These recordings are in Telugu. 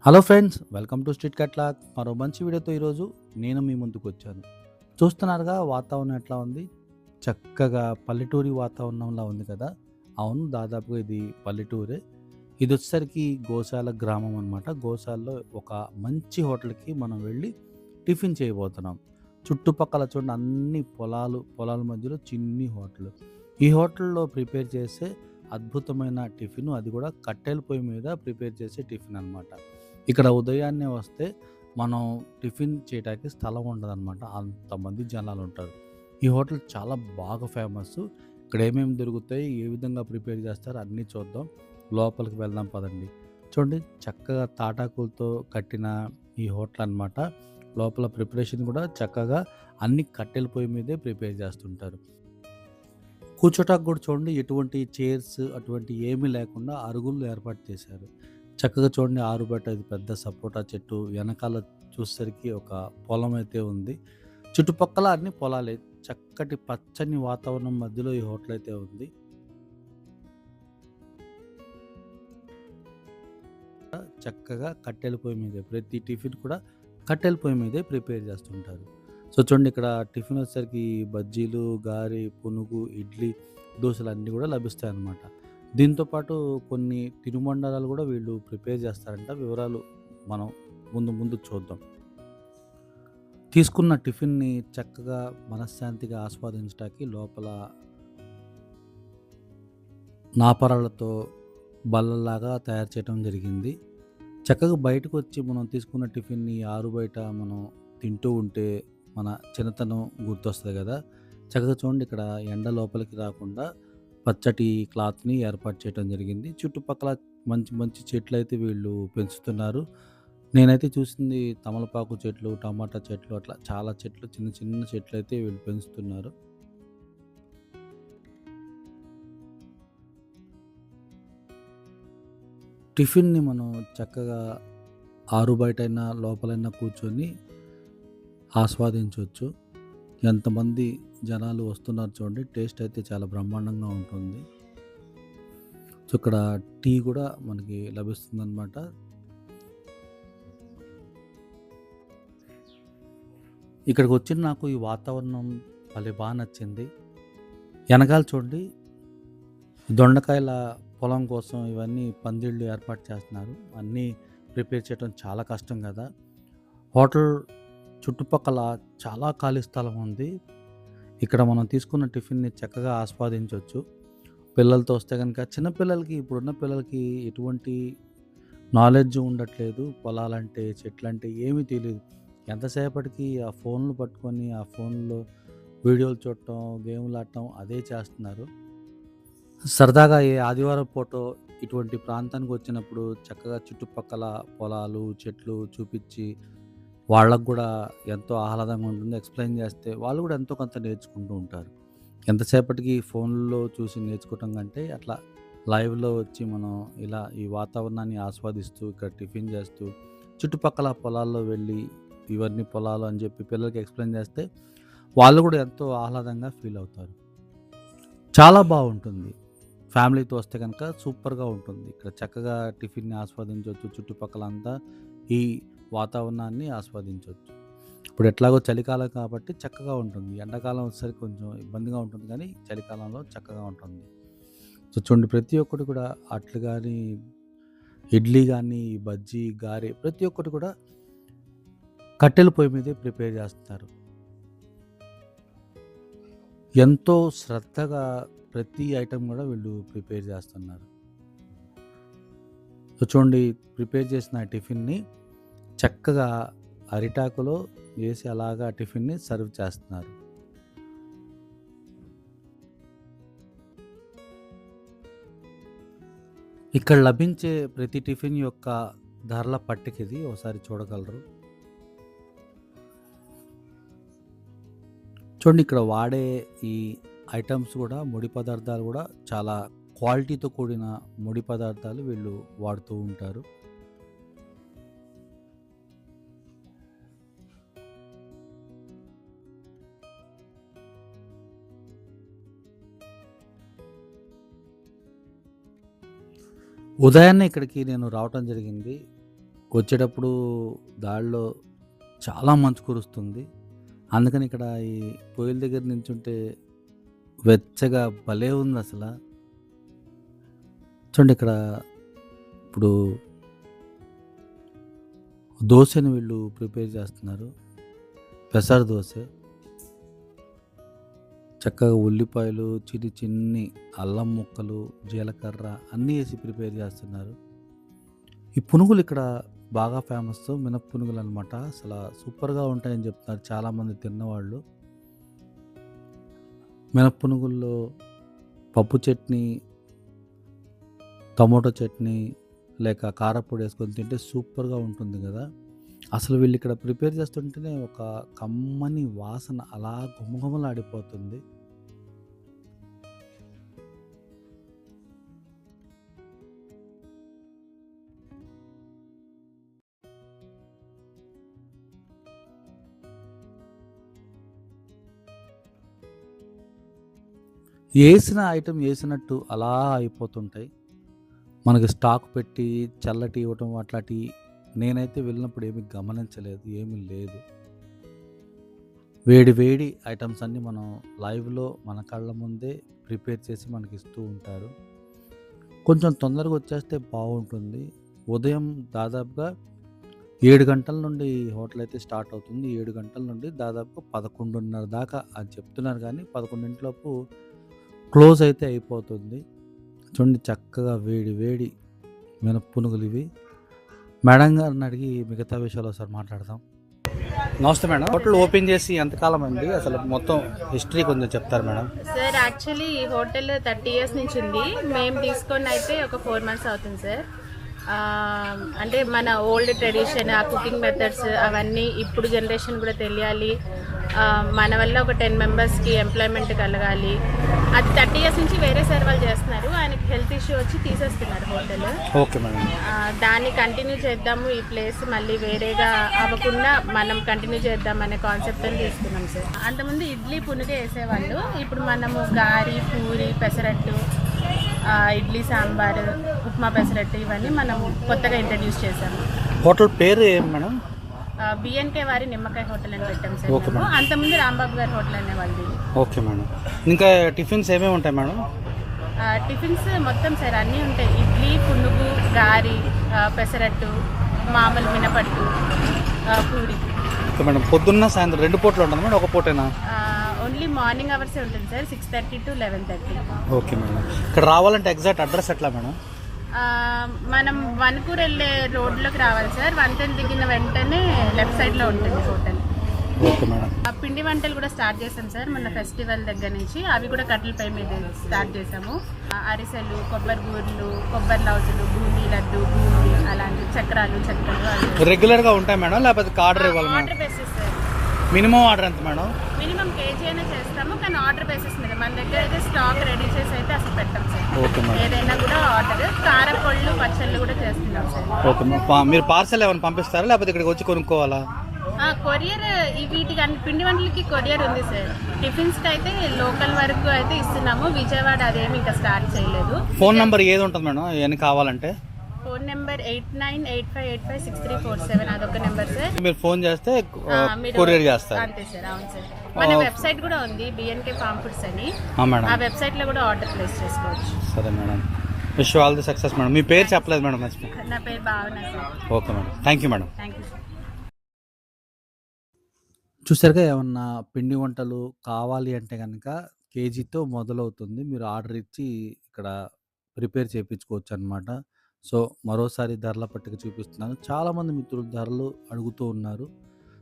Hello friends, welcome to street కట్లాక్. మరో మంచి వీడియోతో ఈరోజు నేను మీ ముందుకు వచ్చాను. చూస్తున్నారుగా వాతావరణం ఎట్లా ఉంది? చక్కగా పల్లెటూరి వాతావరణంలా ఉంది కదా! అవును, దాదాపుగా ఇది పల్లెటూరే. ఇది వచ్చేసరికి గోశాల గ్రామం అనమాట. గోశాలలో ఒక మంచి హోటల్‌కి మనం వెళ్ళి టిఫిన్ చేయబోతున్నాం. చుట్టుపక్కల చూడండి, అన్ని పొలాలు, పొలాల మధ్యలో చిన్ని హోటల్. ఈ హోటల్‌లో ప్రిపేర్ చేసే అద్భుతమైన టిఫిను, అది కూడా కట్టెల పొయ్యి మీద ప్రిపేర్ చేసే టిఫిన్ అనమాట. ఇక్కడ ఉదయాన్నే వస్తే మనం టిఫిన్ చేయటానికి స్థలం ఉండదనమాట. అంతమంది జనాలుంటారు. ఈ హోటల్ చాలా బాగా ఫేమస్సు. ఇక్కడ ఏమేమి దొరుకుతాయి, ఏ విధంగా ప్రిపేర్ చేస్తారో అన్నీ చూద్దాం. లోపలికి వెళ్దాం పదండి. చూడండి, చక్కగా తాటాకులతో కట్టిన ఈ హోటల్ అనమాట. లోపల ప్రిపరేషన్ కూడా చక్కగా అన్ని కట్టెల పొయ్యి మీదే ప్రిపేర్ చేస్తుంటారు. కూర్చోటానికి కూడా చూడండి, ఎటువంటి చైర్స్ అటువంటివి ఏమీ లేకుండా అరుగులు ఏర్పాటు చేశారు. చక్కగా చూడండి, ఆరుబయట ఇది పెద్ద సపోటా చెట్టు. వెనకాల చూసేసరికి ఒక పొలం అయితే ఉంది. చుట్టుపక్కల అన్ని పొలాలే. చక్కటి పచ్చని వాతావరణం మధ్యలో ఈ హోటల్ అయితే ఉంది. చక్కగా కట్టెల పొయ్యి మీదే ప్రతి టిఫిన్ కూడా కట్టెల పొయ్యి మీదే ప్రిపేర్ చేస్తుంటారు. సో చూడండి, ఇక్కడ టిఫిన్ వచ్చేసరికి బజ్జీలు, గారి, పునుగు, ఇడ్లీ, దోసలు అన్నీ కూడా లభిస్తాయన్నమాట. దీంతో పాటు కొన్ని తినుబండారాలు కూడా వీళ్ళు ప్రిపేర్ చేస్తారంట. వివరాలు మనం ముందు ముందు చూద్దాం. తీసుకున్న టిఫిన్‌ని చక్కగా మనశ్శాంతిగా ఆస్వాదించటానికి లోపల నాపరాలతో బల్లలాగా తయారు చేయటం జరిగింది. చక్కగా బయటకొచ్చి మనం తీసుకున్న టిఫిన్‌ని ఆరుబయట మనం తింటూ ఉంటే మన చిన్నతనం గుర్తొస్తది గదా! చక్కగా చూడండి, ఇక్కడ ఎండ లోపలికి రాకుండా పచ్చటి క్లాత్‌ని ఏర్పాటు చేయటం జరిగింది. చుట్టుపక్కల మంచి మంచి చెట్లయితే వీళ్ళు పెంచుతున్నారు. నేనైతే చూసింది తమలపాకు చెట్లు, టమాటా చెట్లు, అట్లా చాలా చెట్లు, చిన్న చిన్న చెట్లయితే వీళ్ళు పెంచుతున్నారు. టిఫిన్‌ని మనం చక్కగా ఆరుబయటైనా, లోపలైనా కూర్చొని ఆస్వాదించొచ్చు. ఎంతమంది జనాలు వస్తున్నారు చూడండి. టేస్ట్ అయితే చాలా బ్రహ్మాండంగా ఉంటుంది. సో, ఇక్కడ టీ గూడా మనకి లభిస్తుందనమాట. ఇక్కడికొచ్చిన నాకు ఈ వాతావరణం భలే నచ్చింది. ఎనకాల చూడండి, దొండకాయల పొలం కోసం ఇవన్నీ పందిళ్ళు ఏర్పాటు చేస్తున్నారు. అన్నీ ప్రిపేర్ చేయడం చాలా కష్టం గదా! హోటల్ చుట్టుపక్కల చాలా ఖాళీ స్థలం ఉంది. ఇక్కడ మనం తీసుకున్న టిఫిన్‌ని చక్కగా ఆస్వాదించొచ్చు. పిల్లలతో వస్తే గనక, చిన్న పిల్లలకి, ఇప్పుడున్న పిల్లలకి ఎటువంటి నాలెడ్జ్ ఉండట్లేదు. పొలాలంటే, చెట్లంటే ఏమీ తెలీదు. ఎంతసేపటికి ఆ ఫోన్‌లు పట్టుకొని, ఆ ఫోన్‌లో వీడియోలు చూడటం, గేమ్‌లు ఆడటం అదే చేస్తున్నారు. సరదాగా ఏ ఆదివారం పూటో ఇటువంటి ప్రాంతానికి వచ్చినప్పుడు చక్కగా చుట్టుపక్కల పొలాలు, చెట్లు చూపిచ్చి వాళ్ళకి గూడా ఎంతో ఆహ్లాదంగా ఉంటుంది. ఎక్స్‌ప్లెయిన్ చేస్తే వాళ్ళు గూడా ఎంతో కొంత నేర్చుకుంటూ ఉంటారు. ఎంతసేపటికి ఫోన్‌లో చూసి నేర్చుకోవటం కంటే, అట్లా లైవ్‌లో వచ్చి మనం ఇలా ఈ వాతావరణాన్ని ఆస్వాదిస్తూ, ఇక్కడ టిఫిన్ చేస్తూ, చుట్టుపక్కల పొలాల్లో వెళ్ళి ఇవన్నీ పొలాలు అని చెప్పి పిల్లలకి ఎక్స్‌ప్లెయిన్ చేస్తే వాళ్ళు గూడా ఎంతో ఆహ్లాదంగా ఫీల్ అవుతారు. చాలా బావుంటుంది. ఫ్యామిలీతో వస్తే గనక సూపర్‌గా ఉంటుంది. ఇక్కడ చక్కగా టిఫిన్‌ని ఆస్వాదించొచ్చు. చుట్టుపక్కలంతా ఈ వాతావరణాన్ని ఆస్వాదించొచ్చు. ఇప్పుడు ఎట్లాగో చలికాలం కాబట్టి చక్కగా ఉంటుంది. ఎండాకాలం వచ్చేసరికి కొంచెం ఇబ్బందిగా ఉంటుంది గానీ, చలికాలంలో చక్కగా ఉంటుంది. సో చూడండి, ప్రతి ఒక్కటి కూడా అట్లు గానీ, ఇడ్లీ గానీ, బజ్జీ, గారె ప్రతి ఒక్కటి కూడా కట్టెల పొయ్యి మీదే ప్రిపేర్ చేస్తారు. ఎంతో శ్రద్ధగా ప్రతి ఐటెమ్ గూడా వీళ్ళు ప్రిపేర్ చేస్తున్నారు. సో చూడండి, ప్రిపేర్ చేసిన టిఫిన్‌ని చక్కగా అరిటాకులో వేసి అలాగా టిఫిన్‌ని సర్వ్ చేస్తున్నారు. ఇక్కడ లభించే ప్రతి టిఫిన్ యొక్క ధరల పట్టిక ఇది. ఒకసారి చూడగలరు. చూడండి, ఇక్కడ వాడే ఈ ఐటెమ్స్ గూడా, ముడి పదార్థాలు గూడా చాలా క్వాలిటీతో కూడిన ముడి పదార్థాలు వీళ్ళు వాడుతూ ఉంటారు. ఉదయాన్నే ఇక్కడికి నేను రావటం జరిగింది. వచ్చేటప్పుడు దారిలో చాలా మంచు కురుస్తుంది. అందుకని ఇక్కడ ఈ పొయ్యిల దగ్గర నించుంటే వెచ్చగా భలే ఉందసల. చూడండి ఇక్కడ ఇప్పుడు దోసని వీళ్ళు ప్రిపేర్ చేస్తున్నారు. పెసర దోస. చక్కగా ఉల్లిపాయలు, చిన్ని అల్లం ముక్కలు, జీలకర్ర అన్నీ ఏసి ప్రిపేర్ చేస్తున్నారు. ఈ పునుగులు ఇక్కడ బాగా ఫేమస్. మినప పునుగులనమాట. అసల సూపర్‌గా ఉంటాయని చెప్తున్నారు చాలామంది తిన్నవాళ్ళు. మినప పునుగుల్లో పప్పు చట్నీ, టమోటా చట్నీ లేక కారప్పొడి ఏసుకొని తింటే సూపర్‌గా ఉంటుంది గదా! అసలు వీళ్ళిక్కడ ప్రిపేర్ చేస్తుంటేనే ఒక కమ్మని వాసన అలా గుమగుమలాడిపోతుంది. ఏసిన ఐటెమ్ ఏసినట్టు అలా అయిపోతుంటాయి. మనకి స్టాక్ పెట్టి చల్లటి ఇవ్వటం అట్లాంటియి నేనైతే వెళ్ళినప్పుడు ఏమి గమనించలేదు. ఏమీ లేదు. వేడి వేడి ఐటెమ్స్ అన్నీ మనం లైవ్‌లో మన కళ్ళ ముందే ప్రిపేర్ చేసి మనకిస్తూ ఉంటారు. కొంచెం తొందరగా వచ్చేస్తే బావుంటుంది. ఉదయం దాదాపుగా 7 గంటల నుండి ఈ హోటల్ అయితే స్టార్ట్ అవుతుంది. 7 గంటల నుండి దాదాపుగా 11:30 దాకా అని చెప్తున్నారు గానీ 11 లోపు క్లోజ్ అయితే అయిపోతుంది. చూడండి చక్కగా వేడి వేడి మినప పునుగులివి. మేడం గారిని అడిగి మిగతా విషయాలు ఒకసారి మాట్లాడదాం. నమస్తే మేడం. హోటల్ ఓపెన్ చేసి ఎంతకాలం అయింది? అసలు మొత్తం హిస్టరీ కొంచెం చెప్తారా మేడం? సార్ యాక్చువల్లీ ఈ హోటల్ 30 ఇయర్స్ నుంచి ఉంది. మేము తీసుకొని అయితే ఒక 4 మంత్స్ అవుతుంది సార్. అంటే మన ఓల్డ్ ట్రెడిషన్, ఆ కుకింగ్ మెథడ్స్ అవన్నీ ఇప్పుడు జనరేషన్ కూడా తెలియాలి. మన వల్ల ఒక 10 మెంబర్స్కి ఎంప్లాయ్మెంట్ కలగాలి. అది 30 ఇయర్స్ నుంచి వేరే సార్ వాళ్ళు చేస్తున్నారు. ఆయనకి హెల్త్ ఇష్యూ వచ్చి తీసేస్తున్నారు హోటల్. Okay madam. దాన్ని కంటిన్యూ చేద్దాము, ఈ ప్లేస్ మళ్ళీ వేరేగా అవ్వకుండా మనం కంటిన్యూ చేద్దాం అనే కాన్సెప్ట్తో తీసుకున్నాం సార్. అంతకుముందు ఇడ్లీ పునుగే వేసేవాళ్ళు. ఇప్పుడు మనము గారి, పూరి, పెసరట్టు, ఇడ్లీ సాంబార్, ఉప్మా పెసరట్టు ఇవన్నీ మనం కొత్తగా ఇంట్రడ్యూస్ చేసాము. హోటల్ పేరు ఏం మేడం? బిఎన్కే వారి నిమ్మకాయ హోటల్ అని పెట్టాం ఓకే సార్. మేడం. అంతకుముందు రాంబాబు గారి హోటల్ అనే వాళ్ళది. Okay madam. ఇంకా టిఫిన్స్ ఏమేమి ఉంటాయి మేడం? టిఫిన్స్ మొత్తం సార్ అన్నీ ఉంటాయి. ఇడ్లీ, పునుగు, గారి, పెసరట్టు, మామూలు మినపట్టు, పూరి. Okay madam. పొద్దున్న సాయంత్రం 2 పూటలు ఉంటుంది మేడం, ఒక పూటేనా? ఓన్లీ మార్నింగ్ అవర్సే ఉంటుంది సార్, 6:30 to 11:30. Okay madam. ఇక్కడ రావాలంటే ఎగ్జాక్ట్ అడ్రస్ ఎట్లా మేడం? మనం వన్కూర్ వెళ్ళే రోడ్లోకి రావాలి సార్. 110 దిగిన వెంటనే లెఫ్ట్ సైడ్లో ఉంటుంది హోటల్. Okay madam. పిండి వంటలు కూడా స్టార్ట్ చేసాం సార్ మన ఫెస్టివల్ దగ్గర నుంచి. అవి కూడా కట్టెలపై మీద స్టార్ట్ చేసాము. అరిసెలు, కొబ్బరి బూర్లు, కొబ్బరి లౌజులు, బూందీ లడ్డు, బూందీ అలాంటి చక్రాలు రెగ్యులర్గా ఉంటాయి మేడం లేకపోతే ఆర్డర్ ఇవ్వాలి? Order basis sir. Minimum order ఎంత మేడం? మినిమం కేజీ అయినా చేస్తాము, కానీ ఆర్డర్ బేసిస్ మీద. మన దగ్గర అయితే స్టాక్ రెడీ చేసి అయితే అసలు పెట్టాం సార్. Okay madam. ఏదైనా కూడా ఆర్డర్. కారపళ్ళు, పచ్చళ్ళు కూడా చేస్తున్నాం సార్. Okay madam. మీరు పార్సల్ ఏమైనా పంపిస్తారా లేకపోతే ఇక్కడికి వచ్చి కొనుక్కోవాలా? కొరియర్ వీటికి అన్ని పిండి వంటలకి కొరియర్ ఉంది సార్. టిఫిన్స్కి అయితే లోకల్ వరకు అయితే ఇస్తున్నాము. విజయవాడ అదేమి ఇంకా స్టార్ట్ చేయలేదు. ఫోన్ నెంబర్ ఏది ఉంటుంది మేడం ఏమైనా కావాలంటే? ఫోన్ నెంబర్ 8985856347 అదొక నెంబర్ సార్. మీరు ఫోన్ చేస్తే కొరియర్ చేస్తారు. అంతే సార్. అవును సార్. మన వెబ్సైట్ కూడా ఉంది, బిఎన్కే ఫార్మ్ ఫుడ్స్ అని. ఆ వెబ్సైట్ లో కూడా ఆర్డర్ ప్లేస్ చేసుకోవచ్చు. సరే madam. Wish you all the success madam. మీ పేరు చెప్పలేదు మేడం? నా పేరు Bhavana sir. Okay madam. Thank you madam. Thank you sir. చూసారుగా, ఏమన్నా పిండి వంటలు కావాలి అంటే కనుక కేజీతో మొదలవుతుంది. మీరు ఆర్డర్ ఇచ్చి ఇక్కడ ప్రిపేర్ చేయించుకోవచ్చు అనమాట. సో మరోసారి ధరల పట్టిక చూపిస్తున్నాను. చాలామంది మిత్రులు ధరలు అడుగుతూ ఉన్నారు.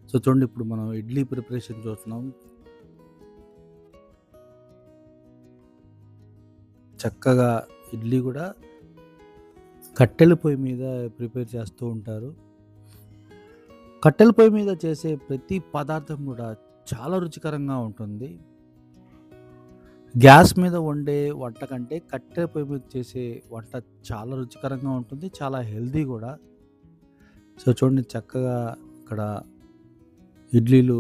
సో చూడండి, ఇప్పుడు మనం ఇడ్లీ ప్రిపరేషన్ చూస్తున్నాం. చక్కగా ఇడ్లీ కూడా కట్టెల పొయ్యి మీద ప్రిపేర్ చేస్తూ ఉంటారు. కట్టెల పొయ్యి మీద చేసే ప్రతి పదార్థం కూడా చాలా రుచికరంగా ఉంటుంది. గ్యాస్ మీద వండే వంట కంటే కట్టెల పొయ్యి మీద చేసే వంట చాలా రుచికరంగా ఉంటుంది, చాలా హెల్దీ కూడా. సో చూడండి, చక్కగా ఇక్కడ ఇడ్లీలు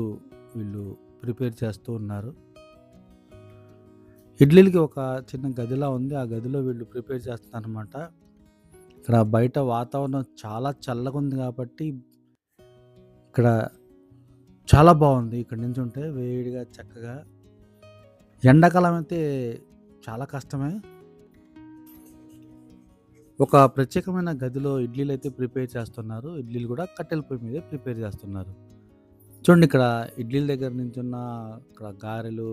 వీళ్ళు ప్రిపేర్ చేస్తూ ఉన్నారు. ఇడ్లీలకి ఒక చిన్న గదిలా ఉంది. ఆ గదిలో వీళ్ళు ప్రిపేర్ చేస్తున్నారు అనమాట. ఇక్కడ బయట వాతావరణం చాలా చల్లగా ఉంది కాబట్టి ఇక్కడ చాలా బాగుంది. ఇక్కడ నించుంటే వేడిగా చక్కగా. ఎండాకాలం అయితే చాలా కష్టమే. ఒక ప్రత్యేకమైన గదిలో ఇడ్లీలైతే ప్రిపేర్ చేస్తున్నారు. ఇడ్లీలు కూడా కట్టెల పొయ్యి మీదే ప్రిపేర్ చేస్తున్నారు. చూడండి ఇక్కడ ఇడ్లీల దగ్గర నించున్న, ఇక్కడ గారెలు,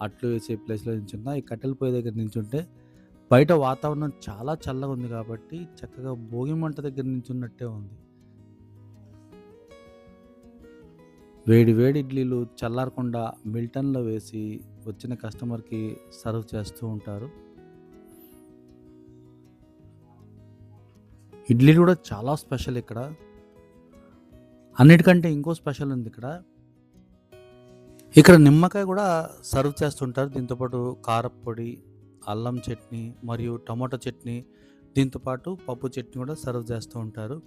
అట్లు వేసే ప్లేస్‌లో నించున్న, ఈ కట్టెల పొయ్యి దగ్గర నించుంటే బయట వాతావరణం చాలా చల్లగా ఉంది కాబట్టి చక్కగా భోగి మంట దగ్గర నించున్నట్టే ఉంది. వేడి వేడి ఇడ్లీలు చల్లారకుండా మిల్టన్‌లో వేసి వచ్చిన కస్టమర్‌కి సర్వ్ చేస్తూ ఉంటారు. ఇడ్లీలు కూడా చాలా స్పెషల్ ఇక్కడ. అన్నిటికంటే ఇంకో స్పెషల్ ఉంది ఇక్కడ. ఇక్కడ నిమ్మకాయ కూడా సర్వ్ చేస్తుంటారు. దీంతో పాటు కారప్పొడి, అల్లం చట్నీ మరియు టమాటో చట్నీ, దీంతో పాటు పప్పు చట్నీ కూడా సర్వ్ చేస్తూ ఉంటారు.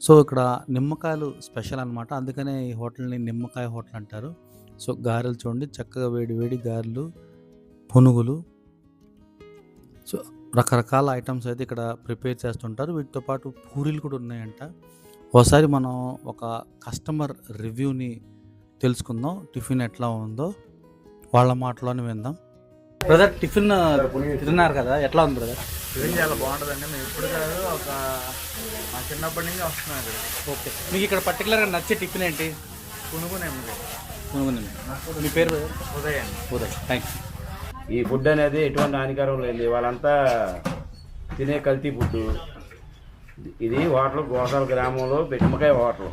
సో, ఇక్కడ నిమ్మకాయలు స్పెషల్ అనమాట. అందుకనే ఈ హోటల్‌ని నిమ్మకాయ హోటల్ అంటారు. సో, గారెలు చూడండి చక్కగా వేడి వేడి గారెలు, పునుగులు. సో, రకరకాల ఐటెమ్స్ అయితే ఇక్కడ ప్రిపేర్ చేస్తుంటారు. వీటితో పాటు పూరీలు కూడా ఉన్నాయంట. ఓసారి మనం ఒక కస్టమర్ రివ్యూని తెలుసుకుందాం. టిఫిన్ ఎట్లా ఉందో వాళ్ళ మాటలోనే విందాం. బ్రదర్, టిఫిన్ తిన్నారు కదా, ఎట్లా ఉంది బ్రదర్? టిఫిన్ చాలా బాగుంటుందండి. మేము ఇప్పుడు కాదు, మా చిన్నప్పటి నుంచి వస్తున్నాం ఇక్కడ. ఓకే, మీకు ఇక్కడ పర్టికులర్గా నచ్చే టిఫిన్ ఏంటి? పునుగునేమిది మీ పేరు బ్రదర్? ఉదయ్ అండి. ఉదయ్, థ్యాంక్స్. ఈ ఫుడ్ అనేది ఎటువంటి హానికరం లేదు. వాళ్ళంతా తినే కల్తీ ఫుడ్. ఇది హోటల్ గోసాల గ్రామంలో నిమ్మకాయ హోటల్.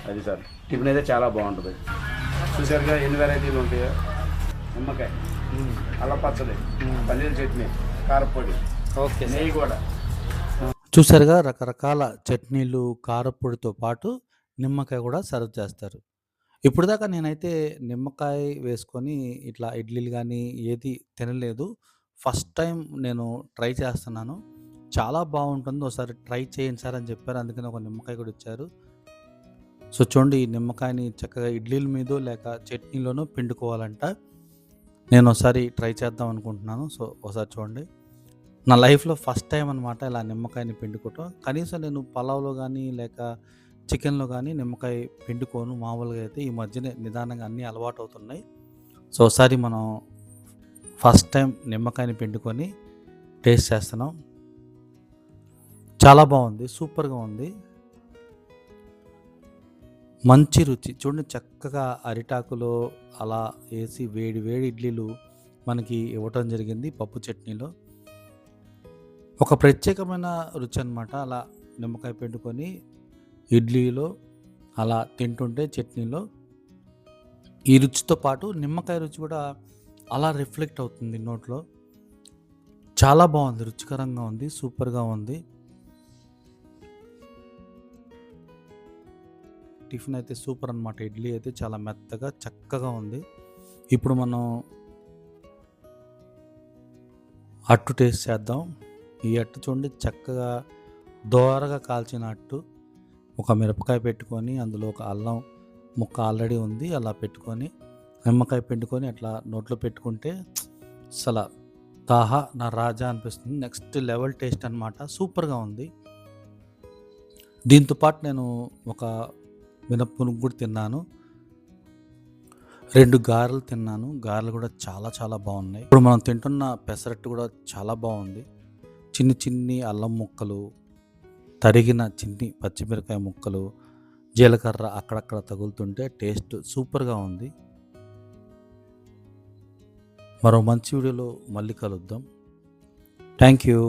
అది సార్, టిఫిన్ అయితే చాలా బాగుంటుంది. చూసారుగా ఎన్ని వెరైటీలు ఉంటాయో. నిమ్మకాయ, అల్లం పచ్చడి, పల్లీల చట్నీ, కారపొడి, ఓకే, నెయ్యి కూడా. చూసారుగా రకరకాల చట్నీలు, కారపొడితో పాటు నిమ్మకాయ కూడా సర్వ్ చేస్తారు. ఇప్పుడు దాకా నేనైతే నిమ్మకాయ వేసుకొని ఇట్లా ఇడ్లీలు కానీ ఏది తినలేదు. ఫస్ట్ టైం నేను ట్రై చేస్తున్నాను. చాలా బాగుంటుంది, ఒకసారి ట్రై చేయండి సార్ అని చెప్పారు. అందుకని ఒక నిమ్మకాయ కూడా ఇచ్చారు. సో చూడండి, ఈ నిమ్మకాయని చక్కగా ఇడ్లీల మీదో లేక చట్నీలోనో పిండుకోవాలంట. నేను ఒకసారి ట్రై చేద్దాం అనుకుంటున్నాను. సో ఒకసారి చూడండి. నా లైఫ్‌లో ఫస్ట్ టైం అనమాట ఇలా నిమ్మకాయని పిండుకోవటం. కనీసం నేను పలావ్‌లో గానీ, లేక చికెన్‌లో గానీ నిమ్మకాయ పిండుకోను. మామూలుగా అయితే ఈ మధ్యనే నిదానంగా అన్నీ అలవాటవుతున్నాయి. సో ఒకసారి మనం ఫస్ట్ టైం నిమ్మకాయని పిండుకొని టేస్ట్ చేస్తున్నాం. చాలా బాగుంది, సూపర్‌గా ఉంది. మంచి రుచి. చూడండి చక్కగా అరిటాకులో అలా ఏసి వేడి వేడి ఇడ్లీలు మనకి ఇవ్వటం జరిగింది పప్పు చట్నీలో. ఒక ప్రత్యేకమైన రుచి అనమాట. అలా నిమ్మకాయ పిండుకొని ఇడ్లీలో అలా తింటుంటే చట్నీలో ఈ రుచితో పాటు నిమ్మకాయ రుచి కూడా అలా రిఫ్లెక్ట్ అవుతుంది నోట్లో. చాలా బాగుంది, రుచికరంగా ఉంది, సూపర్‌గా ఉంది. టిఫిన్ అయితే సూపర్ అనమాట. ఇడ్లీ అయితే చాలా మెత్తగా చక్కగా ఉంది. ఇప్పుడు మనం అట్టు టేస్ట్ చేద్దాం. ఈ అట్టు చూడండి చక్కగా దోరగా కాల్చిన అట్టు. ఒక మిరపకాయ పెట్టుకొని అందులో ఒక అల్లం ముక్క ఆల్రెడీ ఉంది, అలా పెట్టుకొని నిమ్మకాయ పిండుకొని అట్లా నోట్లో పెట్టుకుంటే అసలు తాహా నా రాజా అనిపిస్తుంది. నెక్స్ట్ లెవెల్ టేస్ట్ అనమాట. సూపర్‌గా ఉంది. దీంతో పాటు నేను ఒక మినప్పొనుగు కూడా తిన్నాను. 2 గారెలు తిన్నాను. గారెలు కూడా చాలా చాలా బాగున్నాయి. ఇప్పుడు మనం తింటున్న పెసరట్టు కూడా చాలా బాగుంది. చిన్ని చిన్ని అల్లం ముక్కలు, తరిగిన చిన్ని పచ్చిమిరకాయ ముక్కలు, జీలకర్ర అక్కడక్కడ తగులుతుంటే టేస్ట్ సూపర్‌గా ఉంది. మరో మంచి వీడియోలో మళ్ళీ కలుద్దాం. Thank you.